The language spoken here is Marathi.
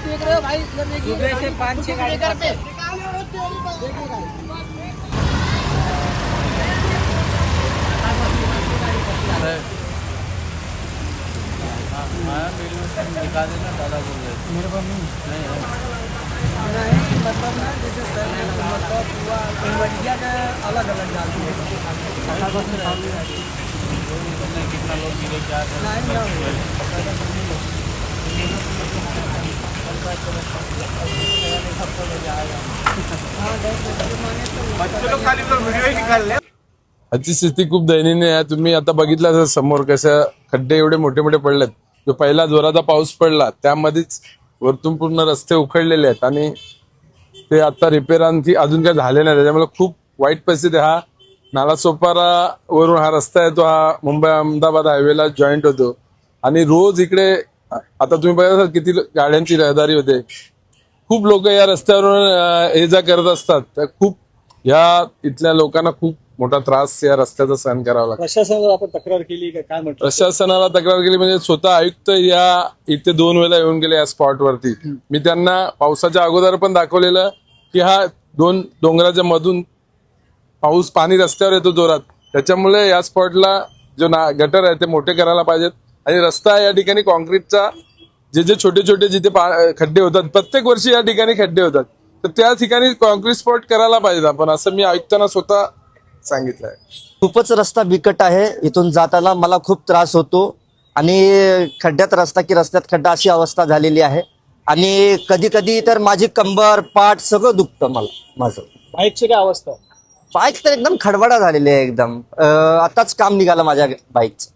सुबह से 5-6 गाड़ी निकाल देना दादा बोल रहे मेरे पास नहीं मतलब ना जैसे मतलब हुआ कन्वर्टिया का अलग अलग डालती है कितना लोग मिले क्या बच्चे लोग खाली वीडियो ही निकाल ले। आजची स्थिती खूप दयनीय आहे। तुम्ही आता बघितलं असेल समोर कसं खड्डे एवढे मोठे मोठे पडलेत। जो पहिला जोराचा पाऊस पडला त्यामध्येच वरतून पूर्ण रस्ते उखडलेले आहेत आणि ते आता रिपेअरांची अजून काही झाले नाही। त्याच्यामुळे खूप वाईट परिस्थिती हा नालासोपारा वरून हा रस्ता आहे तो हा मुंबई अहमदाबाद हायवेला जॉईंट होतो आणि रोज इकडे आता तुम्ही बघा किती गाड्यांची रहदारी होते। खूप लोक या रस्त्यावरून ये जा करत असतात। तर खूप या इथल्या लोकांना खूप मोठा त्रास या रस्त्याचा सहन करावा लागतो। प्रशासनाला आपण तक्रार केली का काय म्हणतो? प्रशासनाला तक्रार केली म्हणजे स्वतः आयुक्त या इथे 2 वेळा येऊन गेले या स्पॉट वरती। मी त्यांना पावसाच्या अगोदर पण दाखवलेलं की हा 2 डोंगराच्या मधून पाऊस पाणी रस्त्यावर येतो जोरात, त्याच्यामुळे या स्पॉटला जो गटर आहे ते मोठे करायला पाहिजेत आणि रस्ता या ठिकाणी कॉन्क्रीटचा जे छोटे छोटे जिथे खड्डे होतात प्रत्येक वर्षी या ठिकाणी खड्डे होतात तर त्या ठिकाणी कॉन्क्रीट स्पॉट करायला पाहिजेत आपण, असं मी आयुक्तांना स्वतः सांगितलंय। खूपच रस्ता बिकट आहे। इथून जाताना मला खूप त्रास होतो आणि खड्ड्यात रस्ता की रस्त्यात खड्डा अशी अवस्था झालेली आहे आणि कधी कधी तर माझी कंबर पाठ सगळं दुखतं माझं। बाईकची काय अवस्था? बाईक तर एकदम खडबडा झालेली आहे एकदम। आताच काम निघालं माझ्या बाईकचं।